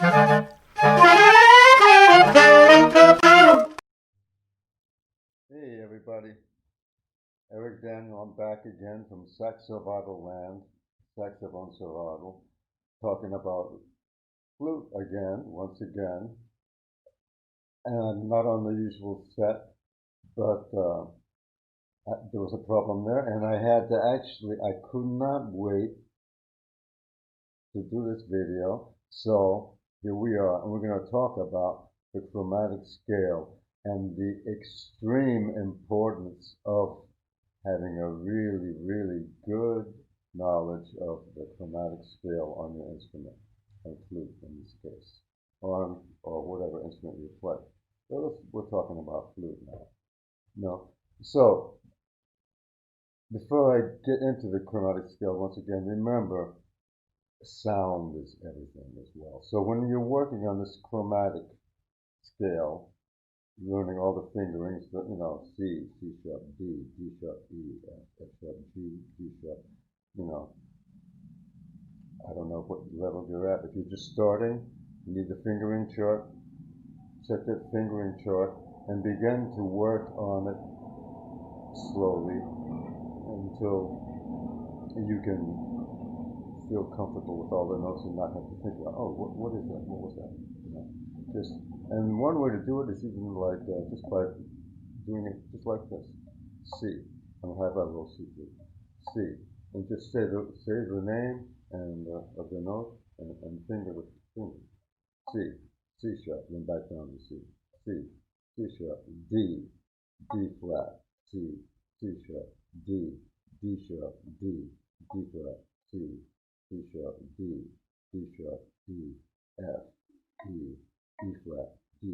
Hey everybody, Eric Daniel, I'm back again from Sax Survival Land, Saxophone Survival, talking about flute again, once again, and I'm not on the usual set, but there was a problem there, and I could not wait to do this video, so here we are, and we're going to talk about the chromatic scale and the extreme importance of having a really, really good knowledge of the chromatic scale on your instrument, a flute in this case, or whatever instrument you play. So we're talking about flute now. No. So, before I get into the chromatic scale, once again, remember, sound is everything as well. So when you're working on this chromatic scale, learning all the fingerings, C, C sharp, D, D sharp, E, F sharp, G, G sharp, I don't know what level you're at. If you're just starting, you need the fingering chart, check that fingering chart, and begin to work on it slowly until you can feel comfortable with all the notes and not have to think about, oh, what is that? What was that? And one way to do it is even like just by doing it just like this. C. I'm gonna have a little C flute. C. And just say the name and of the note and finger with the finger. C. C sharp. Then back down to C. C. C sharp. D. D flat. C. C sharp. D. D sharp. D. D flat. C. C sharp. D. D sharp. D. F. E. E flat, D,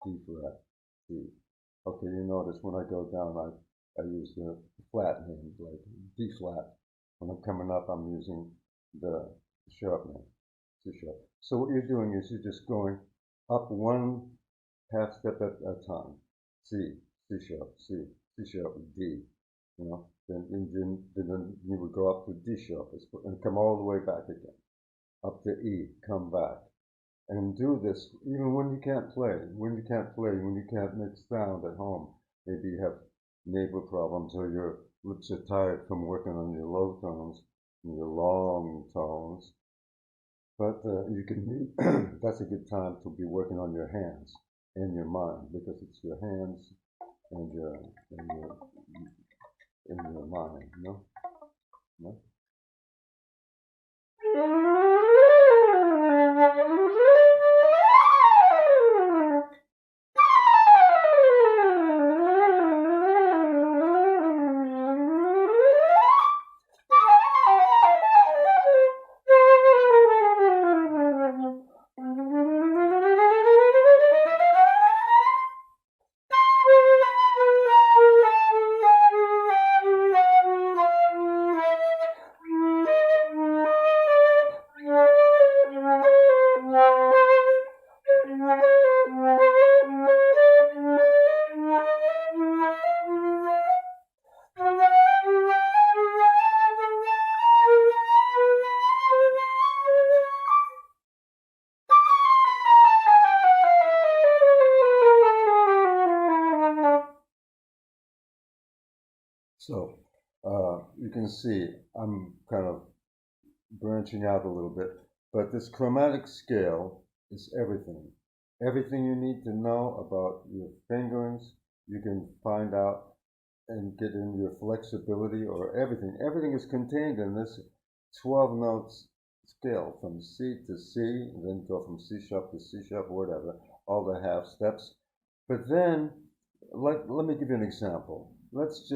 D flat, C. Okay, you notice when I go down, I use the flat hand, like D flat. When I'm coming up, I'm using the sharp hand, C sharp. So what you're doing is you're just going up one half step at a time. C, C sharp, C, C sharp, D. Then you would go up to D sharp and come all the way back again. Up to E, come back. And do this even when you can't play, when you can't make sound at home. Maybe you have neighbor problems or your lips are tired from working on your low tones and your long tones. But you can that's a good time to be working on your hands and your mind, because it's your hands and your mind, No? So you can see I'm kind of branching out a little bit, but this chromatic scale is everything. Everything you need to know about your fingerings, you can find out and get in your flexibility or everything. Everything is contained in this 12 notes scale from C to C, then go from C sharp to C sharp, whatever, all the half steps. But then, let me give you an example. Let's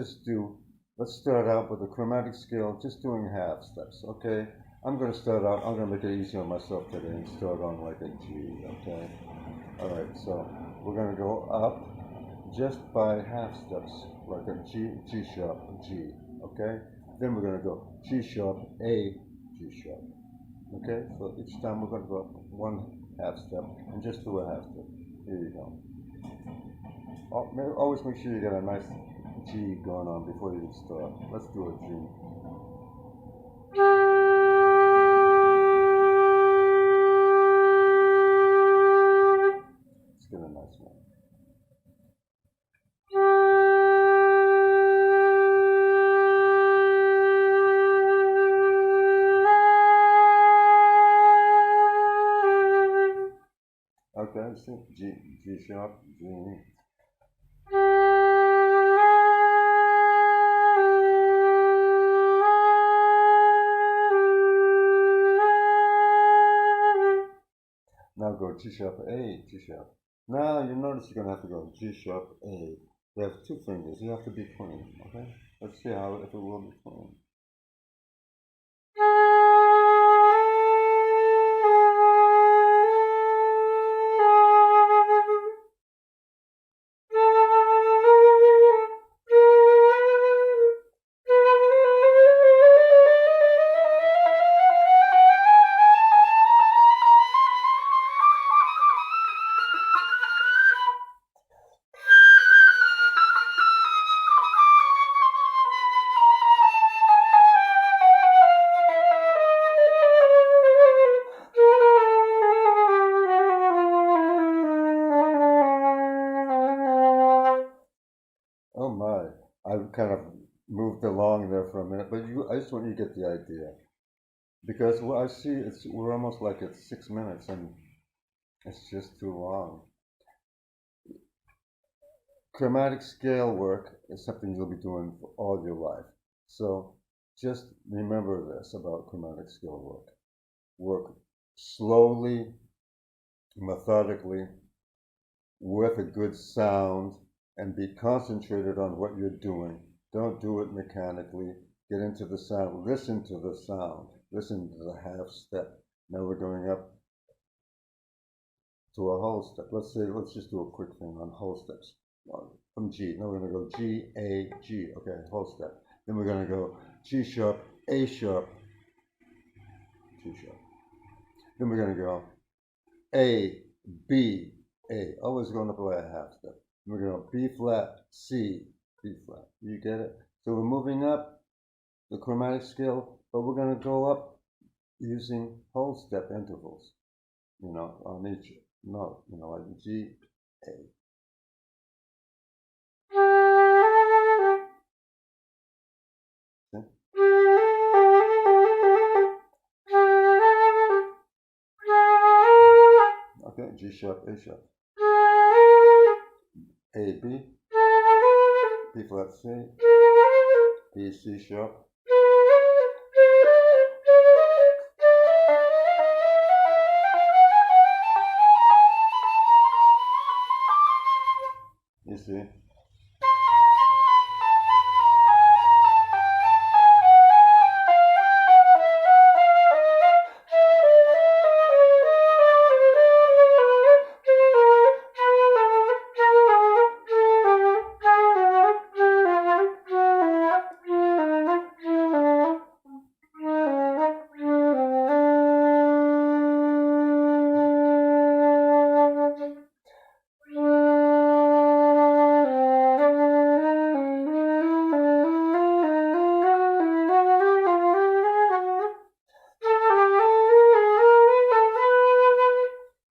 start out with the chromatic scale, just doing half steps, okay? I'm going to make it easy on myself today and start on like a G, okay? Alright, so we're going to go up just by half steps, like a G, G sharp, G, okay? Then we're going to go G sharp, A, G sharp, okay? So each time we're going to go up one half step and just do a half step. Here you go. Always make sure you get a nice G going on before you start. Let's do a G. Okay, see, G sharp, G. Now go G sharp A, G sharp. Now you notice you're gonna have to go G sharp A. You have two fingers. You have to be clean. Okay. Let's see how if it will be clean. Oh my, I kind of moved along there for a minute, but I just want you to get the idea. Because what I see, we're almost like at 6 minutes, and it's just too long. Chromatic scale work is something you'll be doing for all your life. So just remember this about chromatic scale work. Work slowly, methodically, with a good sound, and be concentrated on what you're doing. Don't do it mechanically. Get into the sound. Listen to the sound. Listen to the half step. Now we're going up to a whole step. Let's just do a quick thing on whole steps. From G. Now we're going to go G, A, G. Okay, whole step. Then we're going to go G sharp, A sharp, G sharp. Then we're going to go A, B, A. Always going up by a half step. We're going to B flat, C, B flat. You get it? So we're moving up the chromatic scale, but we're going to go up using whole step intervals, on each note, like G, A. See? Okay, G sharp, A sharp. A, B, B flat, C, B, C sharp. You see?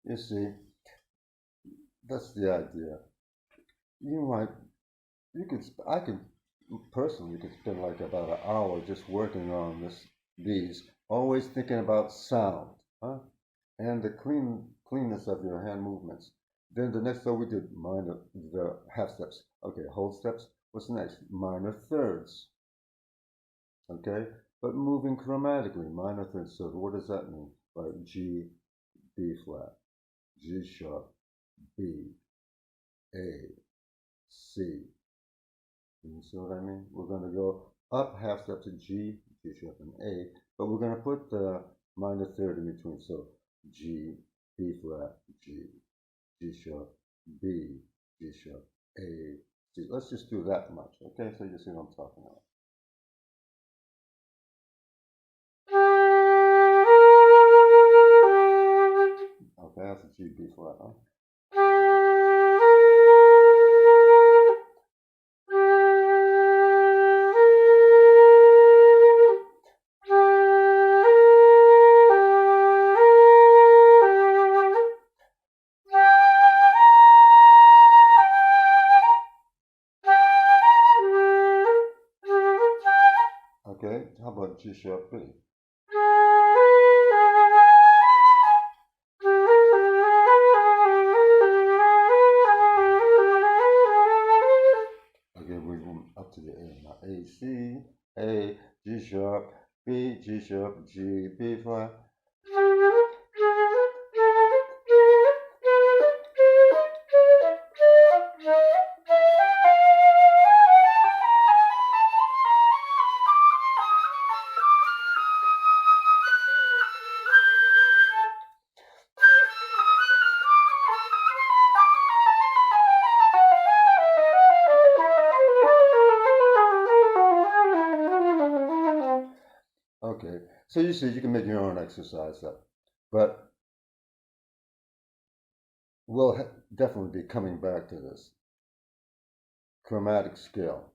You see, that's the idea. I could personally could spend like about an hour just working on these, always thinking about sound, huh? And the cleanness of your hand movements. Then the next we did the half steps. Okay, whole steps. What's next? Minor thirds. Okay, but moving chromatically, minor thirds. So what does that mean? Like G, B flat, G sharp, B, A, C. You see what I mean? We're going to go up half step to G, G sharp, and A, but we're going to put the minor third in between. So G, B flat, G, G sharp, B, G sharp, A, C. Let's just do that much, okay? So you see what I'm talking about. Okay, that's a G, B flat, huh? Okay, how about G sharp B? sharp, G, B flat. Okay, so you see, you can make your own exercise up, but we'll definitely be coming back to this. Chromatic scale,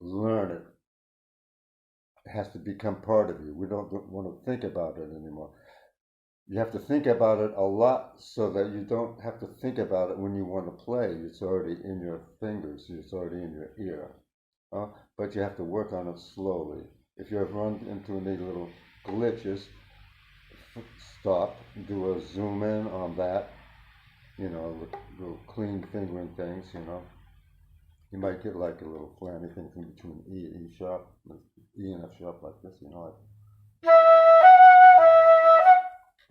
learn it. It has to become part of you. We don't want to think about it anymore. You have to think about it a lot so that you don't have to think about it when you want to play. It's already in your fingers. It's already in your ear. But you have to work on it slowly. If you have run into any little glitches, stop, do a zoom in on that, little clean fingering things, You might get like a little flanny thing between E and E sharp, E and F sharp like this, like.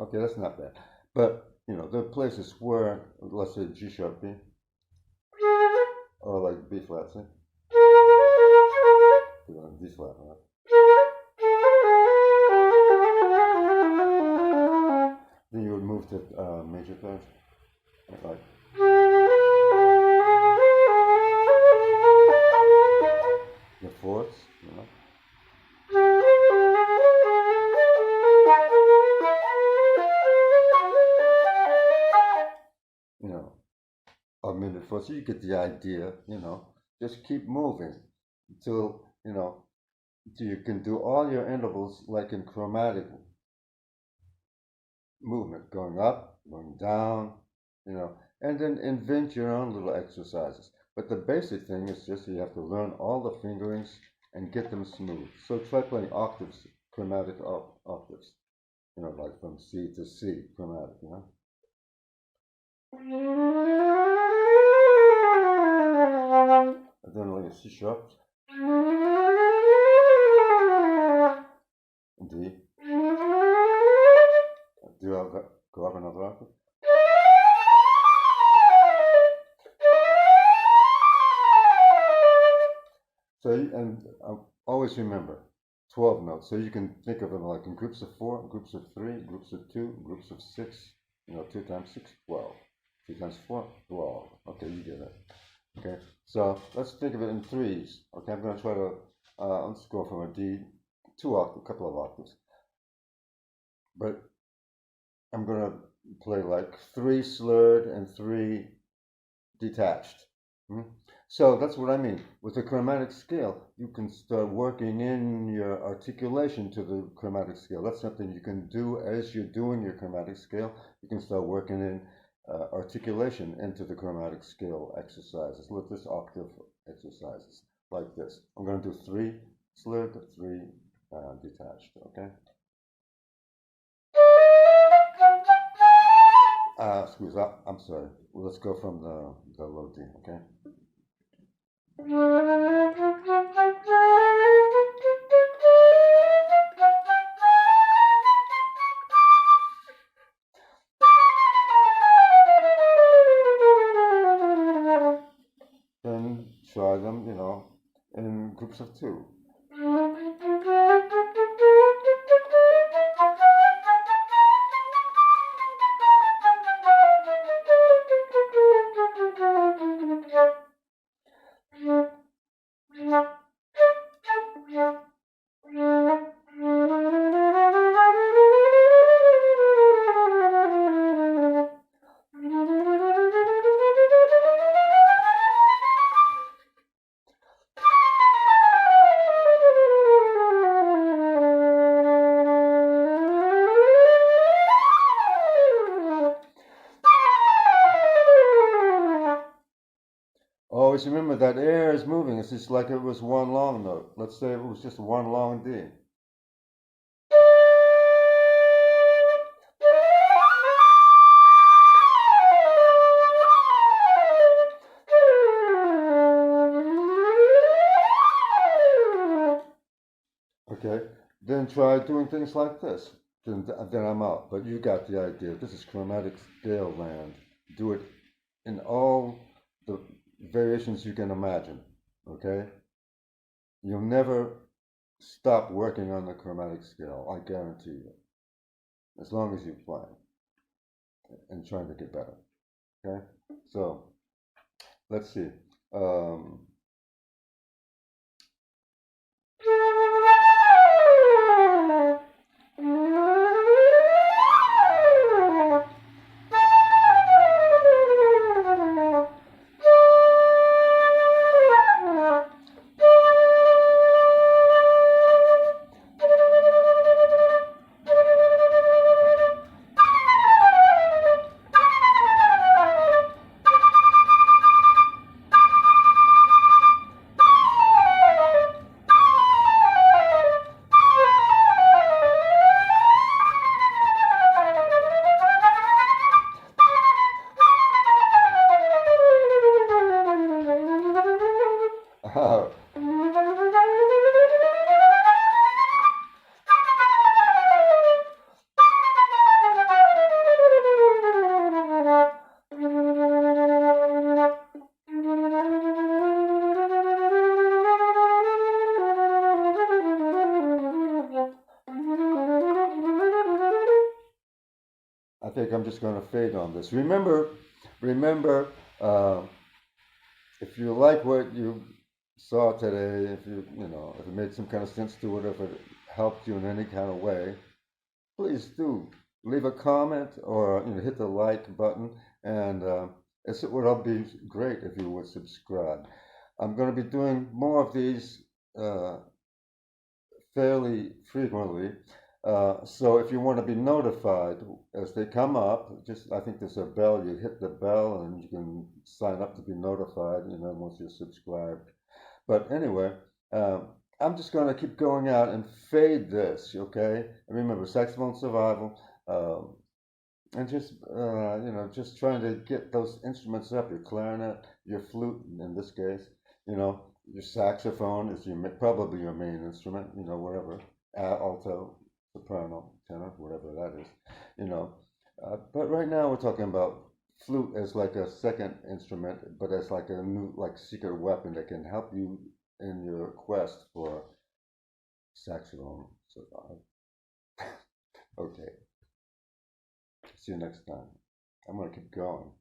Okay, that's not bad. But, there are places where, let's say G sharp B, or like B flat, see? D flat, right? Then you would move to major thirds, like. The fourths, a minute four, so you get the idea, just keep moving until, until you can do all your intervals like in chromatic movement, going up, going down, and then invent your own little exercises. But the basic thing is just you have to learn all the fingerings and get them smooth. So try playing octaves, chromatic octaves, like from C to C, chromatic, And then like a C sharp, D, do I go up another octave? So, and always remember, 12 notes. So you can think of them like in groups of 4, groups of 3, groups of 2, groups of 6. 2 times 6, 12. 2 times 4, 12. Okay, you get it. Okay, so let's think of it in threes. Okay, I'm going to try to, let's go from a D, a couple of octaves. But I'm going to play like 3 slurred and 3 detached. So that's what I mean. With the chromatic scale, you can start working in your articulation to the chromatic scale. That's something you can do as you're doing your chromatic scale. You can start working in articulation into the chromatic scale exercises. Look, this octave exercises like this. I'm going to do 3 slurred, 3 detached, okay? Excuse me, I'm sorry. Well, let's go from the low D, okay? Then try them, in groups of 2. Always remember that air is moving. It's just like it was one long note. Let's say it was just one long D. Okay, then then try doing things like this. Then I'm out. But you got the idea. This is chromatic scale land. Do it in all the variations you can imagine. Okay? You'll never stop working on the chromatic scale. I guarantee you. As long as you play and trying to get better. Okay? So, let's see. I think I'm just going to fade on this. Remember, if you like what you saw today, if if it made some kind of sense to it, if it helped you in any kind of way, please do leave a comment or hit the like button, and it would all be great if you would subscribe. I'm going to be doing more of these fairly frequently. So if you want to be notified as they come up, I think there's a bell. You hit the bell and you can sign up to be notified, once you're subscribed. But anyway, I'm just going to keep going out and fade this, okay? And remember, saxophone survival, and just trying to get those instruments up. Your clarinet, your flute, in this case, your saxophone is probably your main instrument, whatever, alto, soprano, tenor, whatever that is, but right now we're talking about flute as like a second instrument, but as like a new, secret weapon that can help you in your quest for saxophone survive. Okay. See you next time. I'm going to keep going.